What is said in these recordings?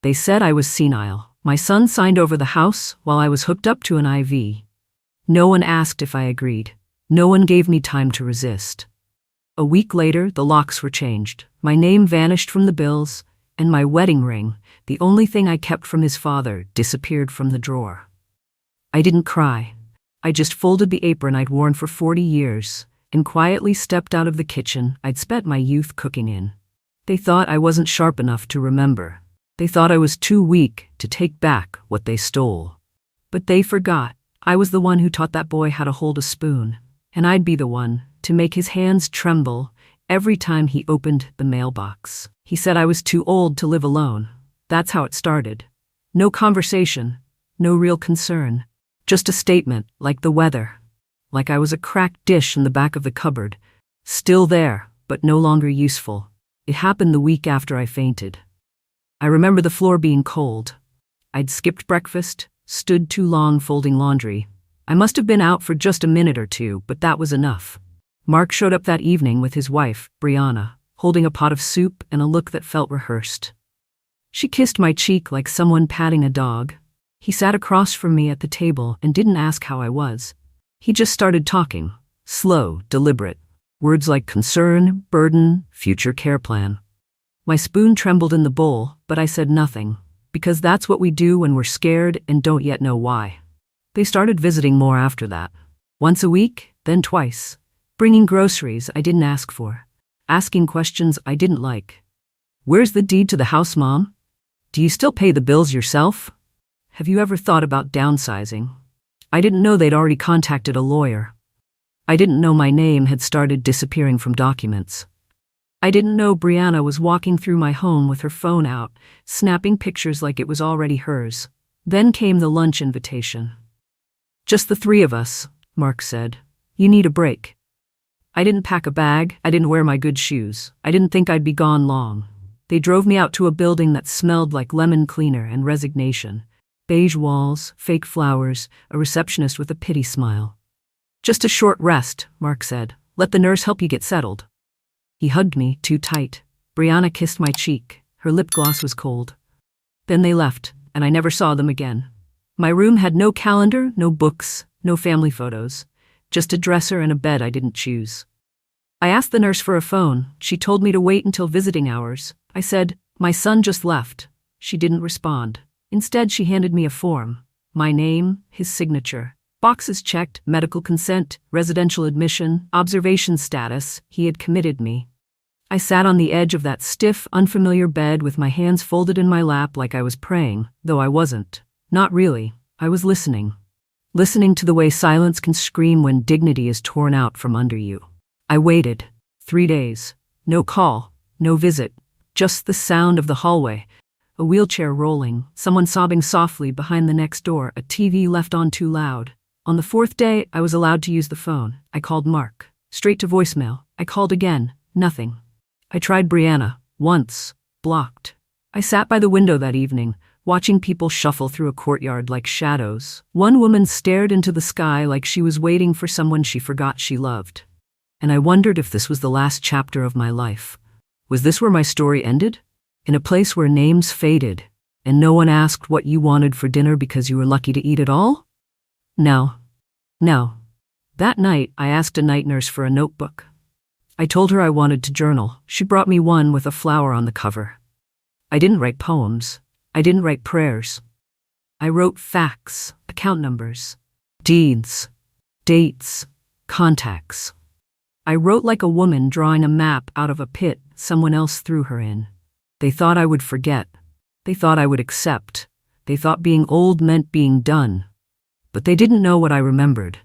They said I was senile. My son signed over the house while I was hooked up to an IV. No one asked if I agreed. No one gave me time to resist. A week later, the locks were changed. My name vanished from the bills, and my wedding ring, the only thing I kept from his father, disappeared from the drawer. I didn't cry. I just folded the apron I'd worn for 40 years and quietly stepped out of the kitchen I'd spent my youth cooking in. They thought I wasn't sharp enough to remember. They thought I was too weak to take back what they stole. But they forgot I was the one who taught that boy how to hold a spoon, and I'd be the one to make his hands tremble every time he opened the mailbox. He said I was too old to live alone. That's how it started. No conversation, no real concern, just a statement like the weather, like I was a cracked dish in the back of the cupboard, still there, but no longer useful. It happened the week after I fainted. I remember the floor being cold. I'd skipped breakfast, stood too long folding laundry. I must have been out for just a minute or two, but that was enough. Mark showed up that evening with his wife, Brianna, holding a pot of soup and a look that felt rehearsed. She kissed my cheek like someone patting a dog. He sat across from me at the table and didn't ask how I was. He just started talking, slow, deliberate. Words like concern, burden, future care plan. My spoon trembled in the bowl, but I said nothing, because that's what we do when we're scared and don't yet know why. They started visiting more after that. Once a week, then twice. Bringing groceries I didn't ask for. Asking questions I didn't like. Where's the deed to the house, Mom? Do you still pay the bills yourself? Have you ever thought about downsizing? I didn't know they'd already contacted a lawyer. I didn't know my name had started disappearing from documents. I didn't know Brianna was walking through my home with her phone out, snapping pictures like it was already hers. Then came the lunch invitation. Just the three of us, Mark said. You need a break. I didn't pack a bag, I didn't wear my good shoes, I didn't think I'd be gone long. They drove me out to a building that smelled like lemon cleaner and resignation. Beige walls, fake flowers, a receptionist with a pity smile. Just a short rest, Mark said. Let the nurse help you get settled. He hugged me too tight. Brianna kissed my cheek. Her lip gloss was cold. Then they left, and I never saw them again. My room had no calendar, no books, no family photos. Just a dresser and a bed I didn't choose. I asked the nurse for a phone. She told me to wait until visiting hours. I said, my son just left. She didn't respond. Instead, she handed me a form. My name, his signature. Boxes checked, medical consent, residential admission, observation status. He had committed me. I sat on the edge of that stiff, unfamiliar bed with my hands folded in my lap like I was praying, though I wasn't. Not really. I was listening. Listening to the way silence can scream when dignity is torn out from under you. I waited. 3 days. No call. No visit. Just the sound of the hallway. A wheelchair rolling, someone sobbing softly behind the next door, a TV left on too loud. On the 4th day, I was allowed to use the phone. I called Mark. Straight to voicemail. I called again. Nothing. I tried Brianna. Once. Blocked. I sat by the window that evening, watching people shuffle through a courtyard like shadows. One woman stared into the sky like she was waiting for someone she forgot she loved. And I wondered if this was the last chapter of my life. Was this where my story ended? In a place where names faded, and no one asked what you wanted for dinner because you were lucky to eat it all? No. No. That night, I asked a night nurse for a notebook. I told her I wanted to journal. She brought me one with a flower on the cover. I didn't write poems. I didn't write prayers. I wrote facts, account numbers, deeds, dates, contacts. I wrote like a woman drawing a map out of a pit someone else threw her in. They thought I would forget. They thought I would accept. They thought being old meant being done. But they didn't know what I remembered.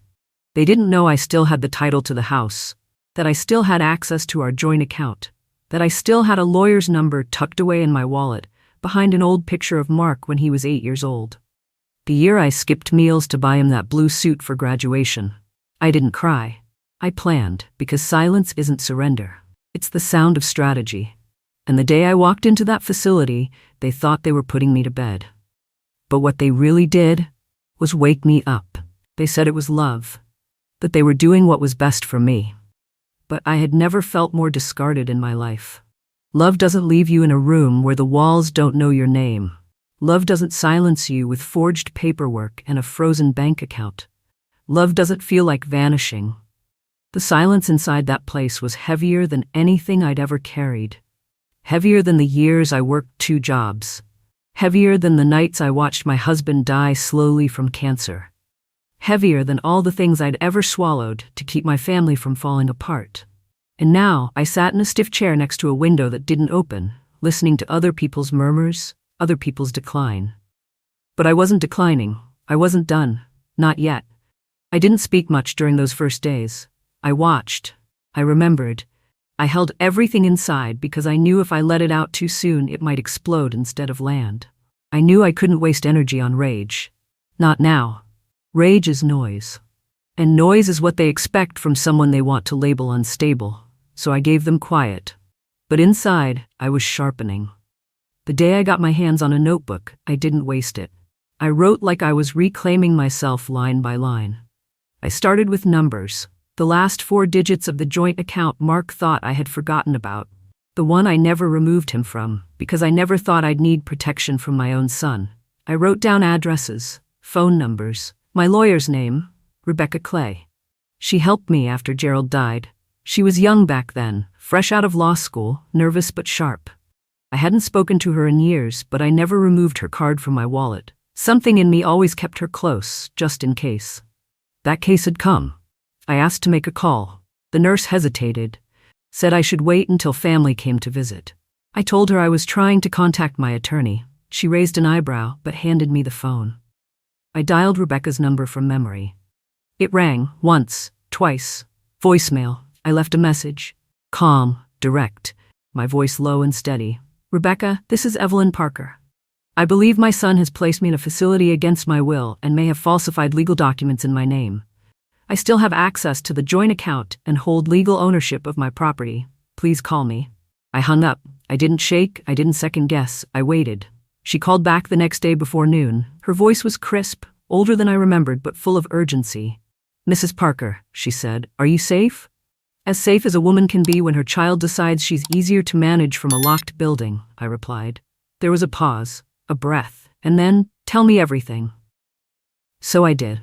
They didn't know I still had the title to the house, that I still had access to our joint account, that I still had a lawyer's number tucked away in my wallet, behind an old picture of Mark when he was 8 years old. The year I skipped meals to buy him that blue suit for graduation. I didn't cry. I planned, because silence isn't surrender. It's the sound of strategy. And the day I walked into that facility, they thought they were putting me to bed. But what they really did was wake me up. They said it was love, that they were doing what was best for me. But I had never felt more discarded in my life. Love doesn't leave you in a room where the walls don't know your name. Love doesn't silence you with forged paperwork and a frozen bank account. Love doesn't feel like vanishing. The silence inside that place was heavier than anything I'd ever carried. Heavier than the years I worked 2 jobs. Heavier than the nights I watched my husband die slowly from cancer. Heavier than all the things I'd ever swallowed to keep my family from falling apart. And now I sat in a stiff chair next to a window that didn't open, listening to other people's murmurs, other people's decline. But I wasn't declining. I wasn't done. Not yet. I didn't speak much during those first days. I watched. I remembered. I held everything inside because I knew if I let it out too soon, it might explode instead of land. I knew I couldn't waste energy on rage. Not now. Rage is noise. And noise is what they expect from someone they want to label unstable. So I gave them quiet. But inside, I was sharpening. The day I got my hands on a notebook, I didn't waste it. I wrote like I was reclaiming myself line by line. I started with numbers. The last 4 digits of the joint account Mark thought I had forgotten about. The one I never removed him from, because I never thought I'd need protection from my own son. I wrote down addresses, phone numbers, my lawyer's name, Rebecca Clay. She helped me after Gerald died. She was young back then, fresh out of law school, nervous but sharp. I hadn't spoken to her in years, but I never removed her card from my wallet. Something in me always kept her close, just in case. That case had come. I asked to make a call. The nurse hesitated, said I should wait until family came to visit. I told her I was trying to contact my attorney. She raised an eyebrow, but handed me the phone. I dialed Rebecca's number from memory. It rang, once, twice. Voicemail. I left a message. Calm, direct, my voice low and steady. Rebecca, this is Evelyn Parker. I believe my son has placed me in a facility against my will and may have falsified legal documents in my name. I still have access to the joint account and hold legal ownership of my property. Please call me. I hung up. I didn't shake. I didn't second guess. I waited. She called back the next day before noon. Her voice was crisp, older than I remembered, but full of urgency. Mrs. Parker, she said, are you safe? As safe as a woman can be when her child decides she's easier to manage from a locked building, I replied. There was a pause, a breath, and then, tell me everything. So I did.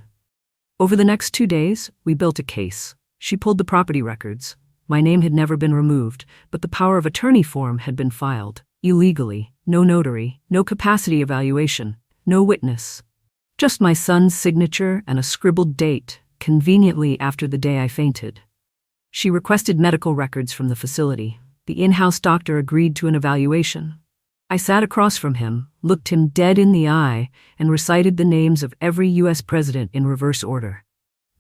Over the next 2 days, we built a case. She pulled the property records. My name had never been removed, but the power of attorney form had been filed. Illegally. No notary, no capacity evaluation, no witness. Just my son's signature and a scribbled date, conveniently after the day I fainted. She requested medical records from the facility. The in-house doctor agreed to an evaluation. I sat across from him, looked him dead in the eye, and recited the names of every U.S. president in reverse order.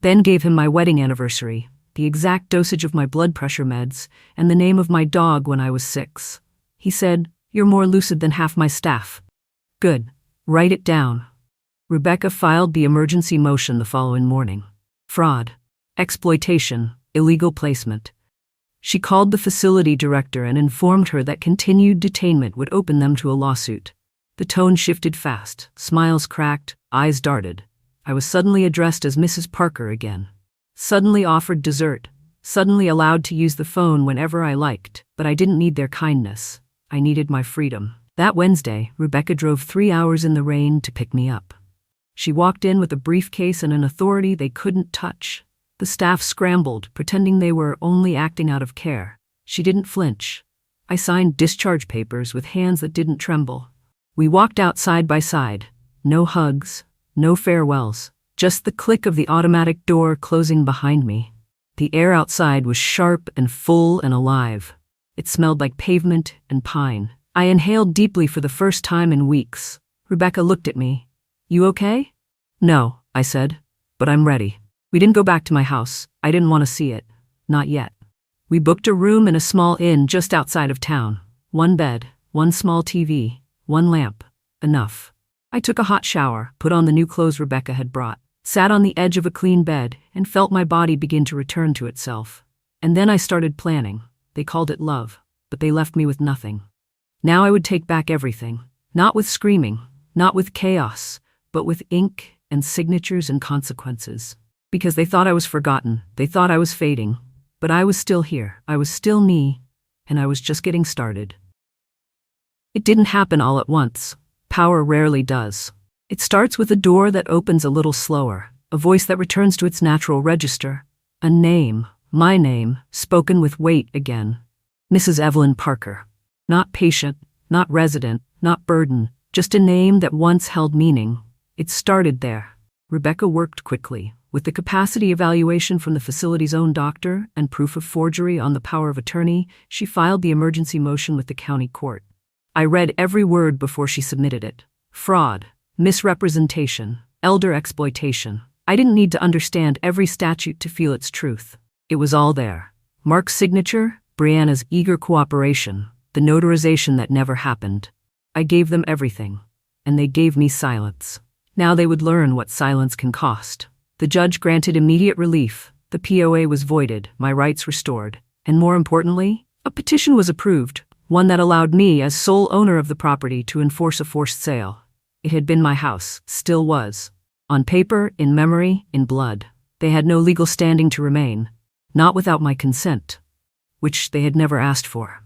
Then gave him my wedding anniversary, the exact dosage of my blood pressure meds, and the name of my dog when I was 6. He said, "You're more lucid than half my staff." Good. Write it down. Rebecca filed the emergency motion the following morning. Fraud. Exploitation. Illegal placement. She called the facility director and informed her that continued detainment would open them to a lawsuit. The tone shifted fast, smiles cracked, eyes darted. I was suddenly addressed as Mrs. Parker again. Suddenly offered dessert, suddenly allowed to use the phone whenever I liked, but I didn't need their kindness. I needed my freedom. That Wednesday, Rebecca drove 3 hours in the rain to pick me up. She walked in with a briefcase and an authority they couldn't touch. The staff scrambled, pretending they were only acting out of care. She didn't flinch. I signed discharge papers with hands that didn't tremble. We walked out side by side. No hugs, no farewells, just the click of the automatic door closing behind me. The air outside was sharp and full and alive. It smelled like pavement and pine. I inhaled deeply for the first time in weeks. Rebecca looked at me. You okay? No, I said, but I'm ready. We didn't go back to my house. I didn't want to see it. Not yet. We booked a room in a small inn just outside of town. 1 bed, 1 small TV, 1 lamp. Enough. I took a hot shower, put on the new clothes Rebecca had brought, sat on the edge of a clean bed, and felt my body begin to return to itself. And then I started planning. They called it love, but they left me with nothing. Now I would take back everything. Not with screaming, not with chaos, but with ink and signatures and consequences. Because they thought I was forgotten, they thought I was fading, but I was still here, I was still me, and I was just getting started. It didn't happen all at once. Power rarely does. It starts with a door that opens a little slower, a voice that returns to its natural register, a name, my name, spoken with weight again. Mrs. Evelyn Parker. Not patient, not resident, not burden, just a name that once held meaning. It started there. Rebecca worked quickly. With the capacity evaluation from the facility's own doctor and proof of forgery on the power of attorney, she filed the emergency motion with the county court. I read every word before she submitted it. Fraud, misrepresentation, elder exploitation. I didn't need to understand every statute to feel its truth. It was all there. Mark's signature, Brianna's eager cooperation, the notarization that never happened. I gave them everything, and they gave me silence. Now they would learn what silence can cost. The judge granted immediate relief, the POA was voided, my rights restored, and more importantly, a petition was approved, one that allowed me as sole owner of the property to enforce a forced sale. It had been my house, still was. On paper, in memory, in blood. They had no legal standing to remain, not without my consent, which they had never asked for.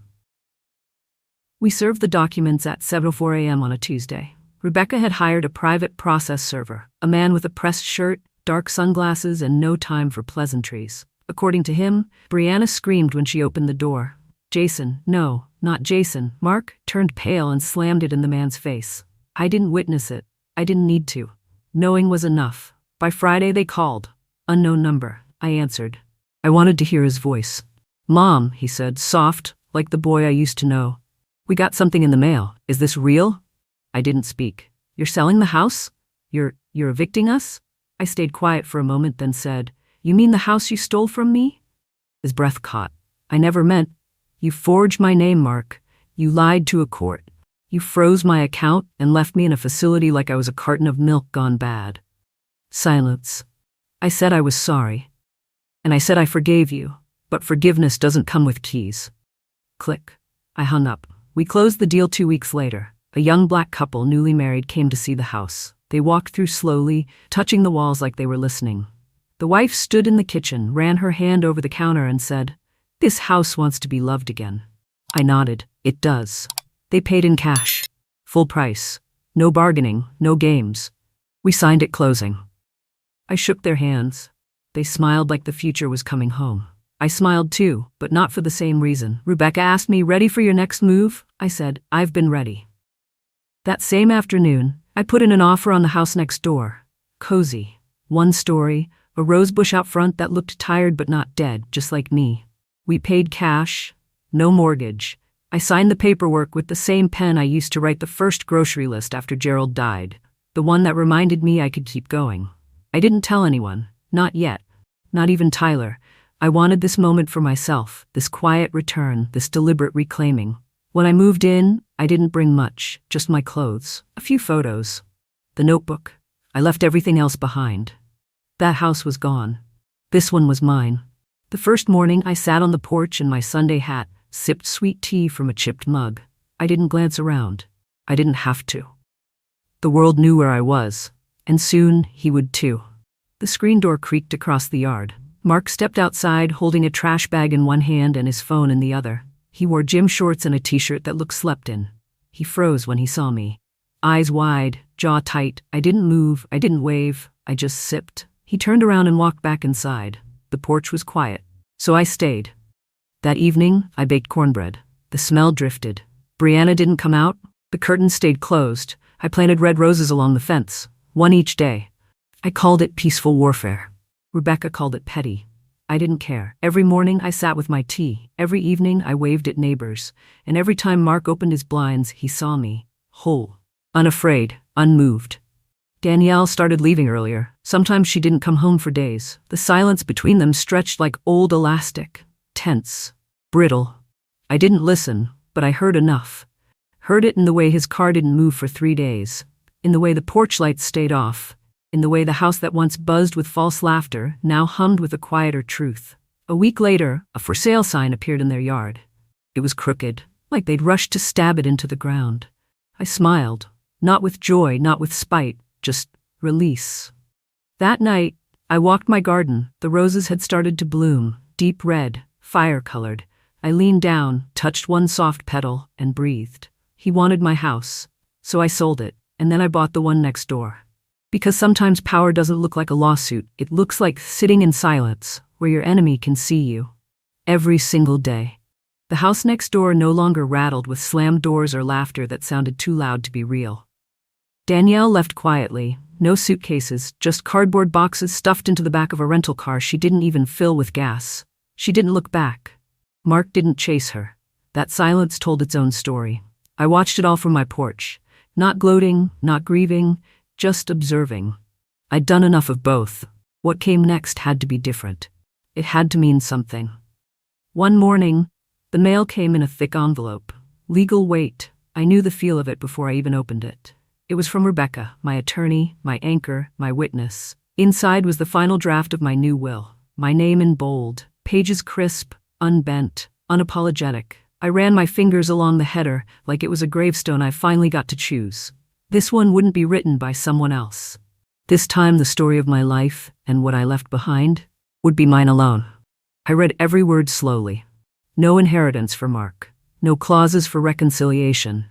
We served the documents at 7:04 a.m. on a Tuesday. Rebecca had hired a private process server, a man with a pressed shirt, dark sunglasses, and no time for pleasantries. According to him, Brianna screamed when she opened the door. Jason, no, not Jason. Mark turned pale and slammed it in the man's face. I didn't witness it. I didn't need to. Knowing was enough. By Friday they called. Unknown number. I answered. I wanted to hear his voice. Mom, he said, soft, like the boy I used to know. We got something in the mail. Is this real? I didn't speak. You're selling the house? You're evicting us? I stayed quiet for a moment, then said, You mean the house you stole from me? His breath caught. I never meant. You forged my name, Mark. You lied to a court. You froze my account and left me in a facility like I was a carton of milk gone bad. Silence. I said I was sorry. And I said I forgave you, but forgiveness doesn't come with keys. Click. I hung up. We closed the deal 2 weeks later. A young black couple, newly married, came to see the house. They walked through slowly, touching the walls like they were listening. The wife stood in the kitchen, ran her hand over the counter and said, This house wants to be loved again. I nodded. It does. They paid in cash. Full price. No bargaining, no games. We signed at closing. I shook their hands. They smiled like the future was coming home. I smiled too, but not for the same reason. Rebecca asked me, Ready for your next move? I said, I've been ready. That same afternoon, I put in an offer on the house next door. Cozy. 1 story, a rose bush out front that looked tired but not dead, just like me. We paid cash, no mortgage. I signed the paperwork with the same pen I used to write the first grocery list after Gerald died, the one that reminded me I could keep going. I didn't tell anyone, not yet, not even Tyler. I wanted this moment for myself, this quiet return, this deliberate reclaiming. When I moved in, I didn't bring much, just my clothes, a few photos, the notebook. I left everything else behind. That house was gone. This one was mine. The first morning I sat on the porch in my Sunday hat, sipped sweet tea from a chipped mug. I didn't glance around. I didn't have to. The world knew where I was, and soon he would too. The screen door creaked across the yard. Mark stepped outside holding a trash bag in one hand and his phone in the other. He wore gym shorts and a t-shirt that looked slept in. He froze when he saw me. Eyes wide, jaw tight. I didn't move, I didn't wave, I just sipped. He turned around and walked back inside. The porch was quiet, so I stayed. That evening, I baked cornbread. The smell drifted. Brianna didn't come out. The curtains stayed closed. I planted red roses along the fence, 1 each day. I called it peaceful warfare. Rebecca called it petty. I didn't care. Every morning I sat with my tea. Every evening I waved at neighbors. And every time Mark opened his blinds, he saw me, whole, unafraid, unmoved. Danielle started leaving earlier. Sometimes she didn't come home for days. The silence between them stretched like old elastic, tense, brittle. I didn't listen, but I heard enough. Heard it in the way his car didn't move for 3 days, in the way the porch lights stayed off, in the way the house that once buzzed with false laughter now hummed with a quieter truth. A week later, a for sale sign appeared in their yard. It was crooked, like they'd rushed to stab it into the ground. I smiled, not with joy, not with spite, just release. That night, I walked my garden. The roses had started to bloom, deep red, fire-colored. I leaned down, touched one soft petal, and breathed. He wanted my house. So I sold it, and then I bought the one next door. Because sometimes power doesn't look like a lawsuit, it looks like sitting in silence, where your enemy can see you. Every single day. The house next door no longer rattled with slammed doors or laughter that sounded too loud to be real. Danielle left quietly, no suitcases, just cardboard boxes stuffed into the back of a rental car she didn't even fill with gas. She didn't look back. Mark didn't chase her. That silence told its own story. I watched it all from my porch. Not gloating, not grieving, just observing. I'd done enough of both. What came next had to be different. It had to mean something. One morning, the mail came in a thick envelope. Legal weight. I knew the feel of it before I even opened it. It was from Rebecca, my attorney, my anchor, my witness. Inside was the final draft of my new will. My name in bold, pages crisp, unbent, unapologetic. I ran my fingers along the header like it was a gravestone I finally got to choose. This one wouldn't be written by someone else. This time the story of my life and what I left behind would be mine alone. I read every word slowly. No inheritance for Mark. No clauses for reconciliation.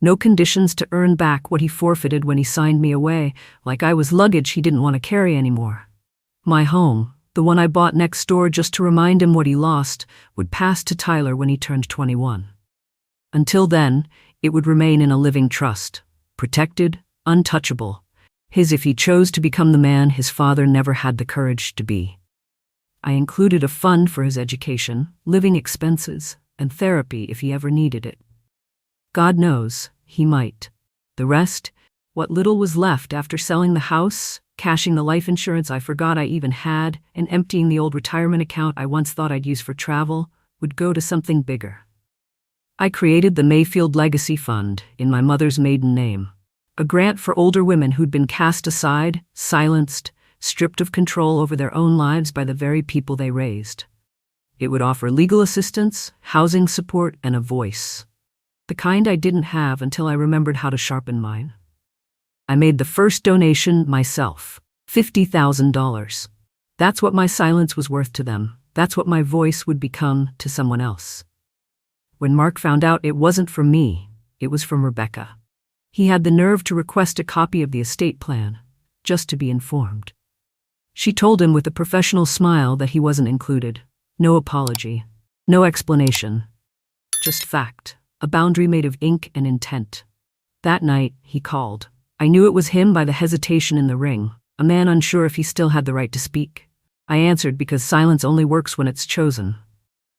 No conditions to earn back what he forfeited when he signed me away, like I was luggage he didn't want to carry anymore. My home, the one I bought next door just to remind him what he lost, would pass to Tyler when he turned 21. Until then, it would remain in a living trust. Protected, untouchable. His if he chose to become the man his father never had the courage to be. I included a fund for his education, living expenses, and therapy if he ever needed it. God knows, he might. The rest, what little was left after selling the house, cashing the life insurance I forgot I even had, and emptying the old retirement account I once thought I'd use for travel, would go to something bigger. I created the Mayfield Legacy Fund in my mother's maiden name, a grant for older women who'd been cast aside, silenced, stripped of control over their own lives by the very people they raised. It would offer legal assistance, housing support, and a voice. The kind I didn't have until I remembered how to sharpen mine. I made the first donation myself, $50,000. That's what my silence was worth to them. That's what my voice would become to someone else. When Mark found out it wasn't from me, it was from Rebecca. He had the nerve to request a copy of the estate plan, just to be informed. She told him with a professional smile that he wasn't included. No apology, no explanation. Just fact, a boundary made of ink and intent. That night, he called. I knew it was him by the hesitation in the ring, a man unsure if he still had the right to speak. I answered because silence only works when it's chosen.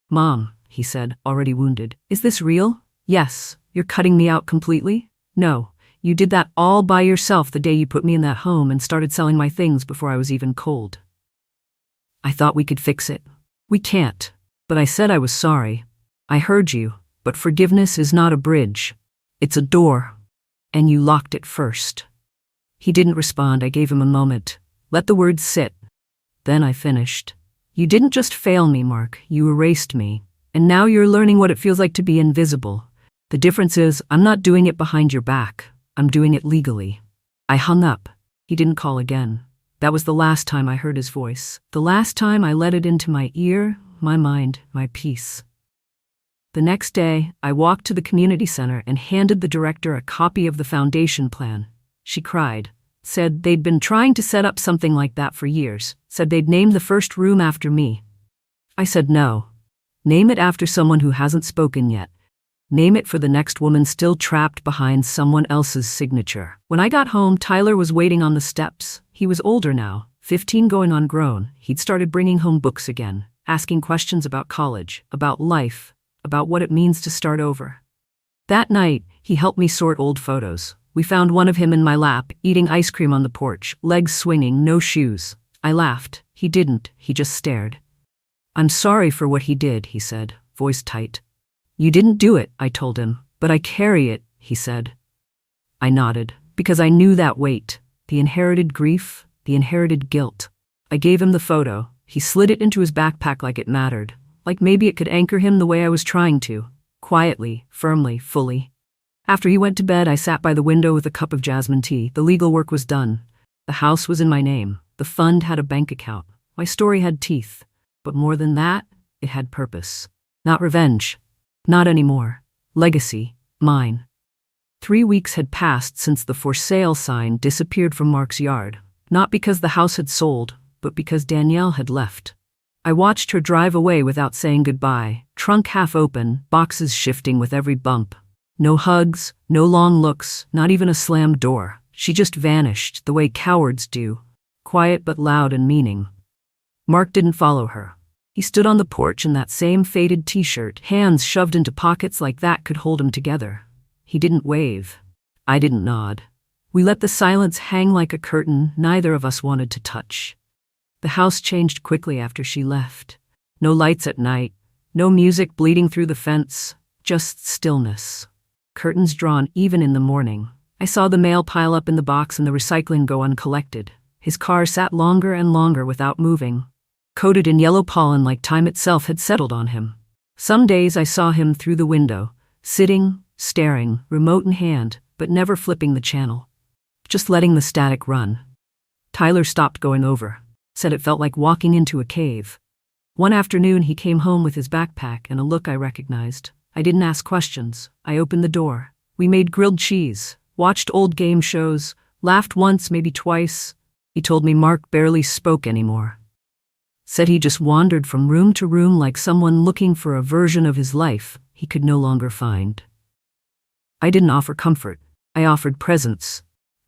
Mom, he said, already wounded. Is this real? Yes. You're cutting me out completely? No. You did that all by yourself the day you put me in that home and started selling my things before I was even cold. I thought we could fix it. We can't. But I said I was sorry. I heard you, but forgiveness is not a bridge. It's a door. And you locked it first. He didn't respond. I gave him a moment. Let the words sit. Then I finished. You didn't just fail me, Mark. You erased me. And now you're learning what it feels like to be invisible. The difference is, I'm not doing it behind your back. I'm doing it legally. I hung up. He didn't call again. That was the last time I heard his voice. The last time I let it into my ear, my mind, my peace. The next day, I walked to the community center and handed the director a copy of the foundation plan. She cried. Said they'd been trying to set up something like that for years. Said they'd name the first room after me. I said no. Name it after someone who hasn't spoken yet. Name it for the next woman still trapped behind someone else's signature. When I got home, Tyler was waiting on the steps. He was older now, 15 going on grown. He'd started bringing home books again, asking questions about college, about life, about what it means to start over. That night, he helped me sort old photos. We found one of him in my lap, eating ice cream on the porch, legs swinging, no shoes. I laughed. He didn't. He just stared. I'm sorry for what he did, he said, voice tight. You didn't do it, I told him, but I carry it, he said. I nodded, because I knew that weight, the inherited grief, the inherited guilt. I gave him the photo. He slid it into his backpack like it mattered, like maybe it could anchor him the way I was trying to, quietly, firmly, fully. After he went to bed, I sat by the window with a cup of jasmine tea. The legal work was done. The house was in my name. The fund had a bank account. My story had teeth. But more than that, it had purpose. Not revenge. Not anymore. Legacy. Mine. 3 weeks had passed since the for sale sign disappeared from Mark's yard, not because the house had sold, but because Danielle had left. I watched her drive away without saying goodbye, trunk half open, boxes shifting with every bump. No hugs, no long looks, not even a slammed door. She just vanished, the way cowards do, quiet but loud in meaning. Mark didn't follow her. He stood on the porch in that same faded t-shirt, hands shoved into pockets like that could hold him together. He didn't wave. I didn't nod. We let the silence hang like a curtain neither of us wanted to touch. The house changed quickly after she left. No lights at night, no music bleeding through the fence, just stillness. Curtains drawn even in the morning. I saw the mail pile up in the box and the recycling go uncollected. His car sat longer and longer without moving, coated in yellow pollen like time itself had settled on him. Some days I saw him through the window, sitting, staring, remote in hand, but never flipping the channel. Just letting the static run. Tyler stopped going over, said it felt like walking into a cave. One afternoon he came home with his backpack and a look I recognized. I didn't ask questions. I opened the door. We made grilled cheese, watched old game shows, laughed once, maybe twice. He told me Mark barely spoke anymore. Said he just wandered from room to room like someone looking for a version of his life he could no longer find. I didn't offer comfort. I offered presence.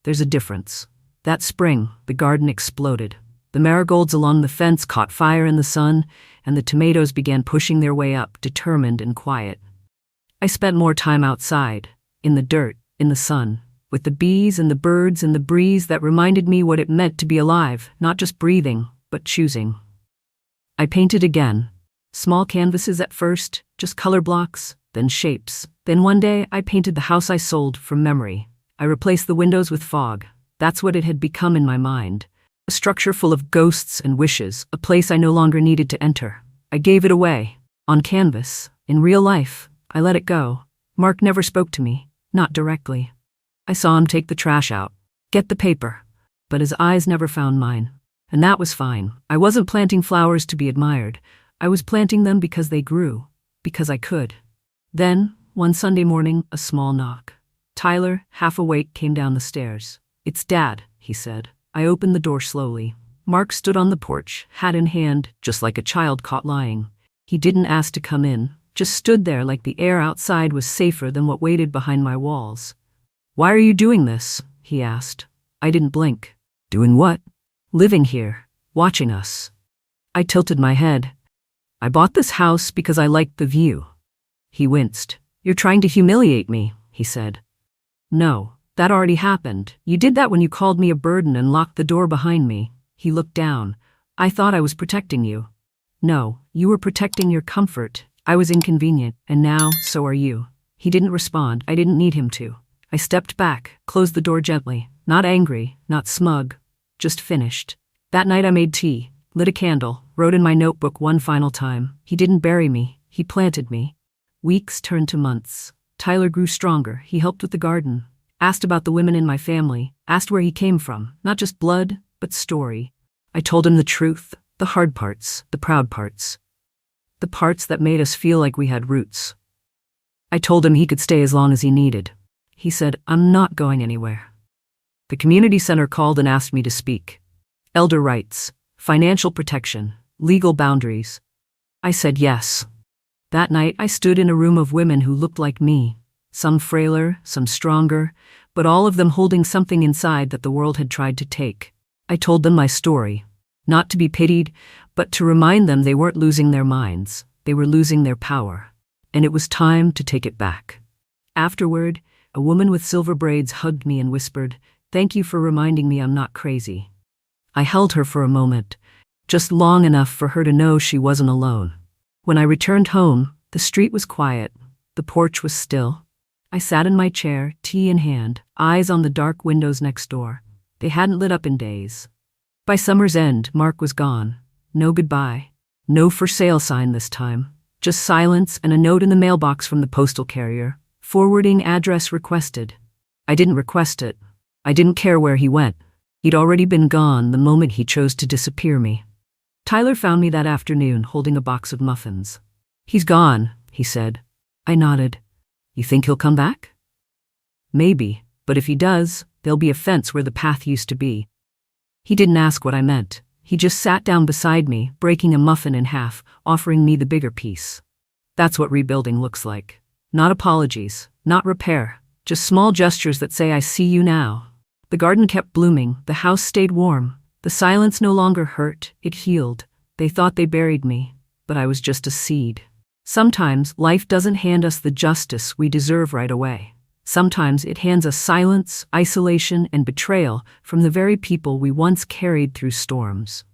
There's a difference. That spring, the garden exploded. The marigolds along the fence caught fire in the sun, and the tomatoes began pushing their way up, determined and quiet. I spent more time outside, in the dirt, in the sun, with the bees and the birds and the breeze that reminded me what it meant to be alive, not just breathing, but choosing. I painted again. Small canvases at first, just color blocks, then shapes. Then one day I painted the house I sold from memory. I replaced the windows with fog. That's what it had become in my mind. A structure full of ghosts and wishes, a place I no longer needed to enter. I gave it away. On canvas. In real life. I let it go. Mark never spoke to me. Not directly. I saw him take the trash out. Get the paper. But his eyes never found mine. And that was fine. I wasn't planting flowers to be admired. I was planting them because they grew. Because I could. Then, one Sunday morning, a small knock. Tyler, half awake, came down the stairs. "It's Dad," he said. I opened the door slowly. Mark stood on the porch, hat in hand, just like a child caught lying. He didn't ask to come in, just stood there like the air outside was safer than what waited behind my walls. "Why are you doing this?" he asked. I didn't blink. "Doing what?" "Living here, watching us." I tilted my head. "I bought this house because I liked the view." He winced. "You're trying to humiliate me," he said. "No, that already happened. You did that when you called me a burden and locked the door behind me." He looked down. "I thought I was protecting you." "No, you were protecting your comfort. I was inconvenient, and now, so are you." He didn't respond. I didn't need him to. I stepped back, closed the door gently. Not angry, not smug, just finished. That night I made tea, lit a candle, wrote in my notebook one final time. He didn't bury me. He planted me. Weeks turned to months. Tyler grew stronger. He helped with the garden. Asked about the women in my family. Asked where he came from. Not just blood, but story. I told him the truth. The hard parts. The proud parts. The parts that made us feel like we had roots. I told him he could stay as long as he needed. He said, "I'm not going anywhere." The community center called and asked me to speak. Elder rights, financial protection, legal boundaries. I said yes. That night I stood in a room of women who looked like me. Some frailer, some stronger, but all of them holding something inside that the world had tried to take. I told them my story. Not to be pitied, but to remind them they weren't losing their minds. They were losing their power. And it was time to take it back. Afterward, a woman with silver braids hugged me and whispered, "Thank you for reminding me I'm not crazy." I held her for a moment, just long enough for her to know she wasn't alone. When I returned home, the street was quiet. The porch was still. I sat in my chair, tea in hand, eyes on the dark windows next door. They hadn't lit up in days. By summer's end, Mark was gone. No goodbye. No for sale sign this time. Just silence and a note in the mailbox from the postal carrier. Forwarding address requested. I didn't request it. I didn't care where he went. He'd already been gone the moment he chose to disappear me. Tyler found me that afternoon holding a box of muffins. "He's gone," he said. I nodded. "You think he'll come back?" Maybe, but if he does, there'll be a fence where the path used to be. He didn't ask what I meant. He just sat down beside me, breaking a muffin in half, offering me the bigger piece. That's what rebuilding looks like. Not apologies, not repair, just small gestures that say I see you now. The garden kept blooming, the house stayed warm. The silence no longer hurt, it healed. They thought they buried me, but I was just a seed. Sometimes life doesn't hand us the justice we deserve right away. Sometimes it hands us silence, isolation, and betrayal from the very people we once carried through storms.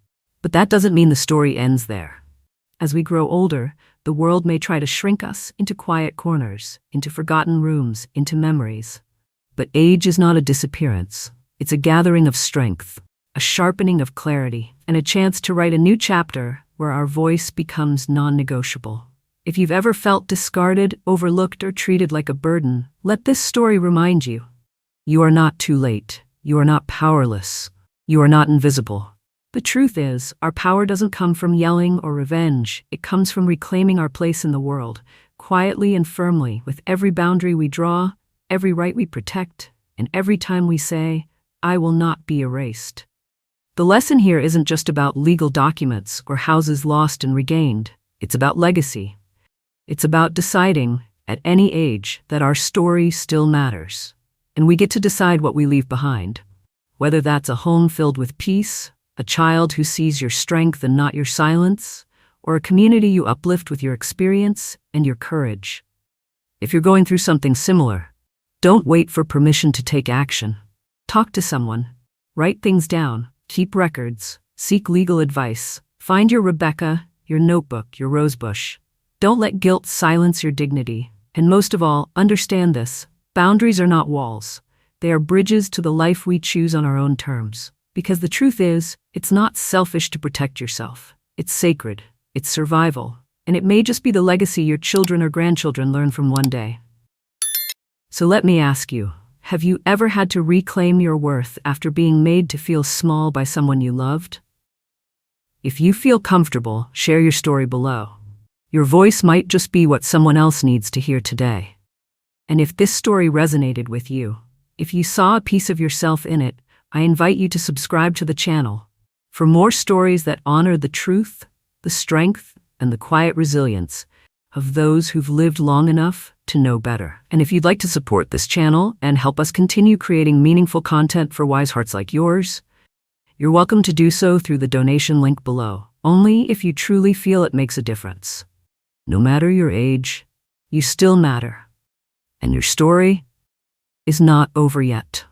But that doesn't mean the story ends there. As we grow older, the world may try to shrink us into quiet corners, into forgotten rooms, into memories. But age is not a disappearance. It's a gathering of strength, a sharpening of clarity, and a chance to write a new chapter where our voice becomes non-negotiable. If you've ever felt discarded, overlooked, or treated like a burden, let this story remind you. You are not too late. You are not powerless. You are not invisible. The truth is, our power doesn't come from yelling or revenge. It comes from reclaiming our place in the world, quietly and firmly, with every boundary we draw, every right we protect, and every time we say, I will not be erased. The lesson here isn't just about legal documents or houses lost and regained. It's about legacy. It's about deciding, at any age, that our story still matters. And we get to decide what we leave behind. Whether that's a home filled with peace, a child who sees your strength and not your silence, or a community you uplift with your experience and your courage. If you're going through something similar, don't wait for permission to take action. Talk to someone. Write things down. Keep records. Seek legal advice. Find your Rebecca, your notebook, your rosebush. Don't let guilt silence your dignity. And most of all, understand this. Boundaries are not walls. They are bridges to the life we choose on our own terms. Because the truth is, it's not selfish to protect yourself. It's sacred. It's survival. And it may just be the legacy your children or grandchildren learn from one day. So let me ask you, have you ever had to reclaim your worth after being made to feel small by someone you loved? If you feel comfortable, share your story below. Your voice might just be what someone else needs to hear today. And if this story resonated with you, if you saw a piece of yourself in it, I invite you to subscribe to the channel for more stories that honor the truth, the strength, and the quiet resilience of those who've lived long enough to know better. And if you'd like to support this channel and help us continue creating meaningful content for wise hearts like yours, you're welcome to do so through the donation link below, only if you truly feel it makes a difference. No matter your age, you still matter, and your story is not over yet.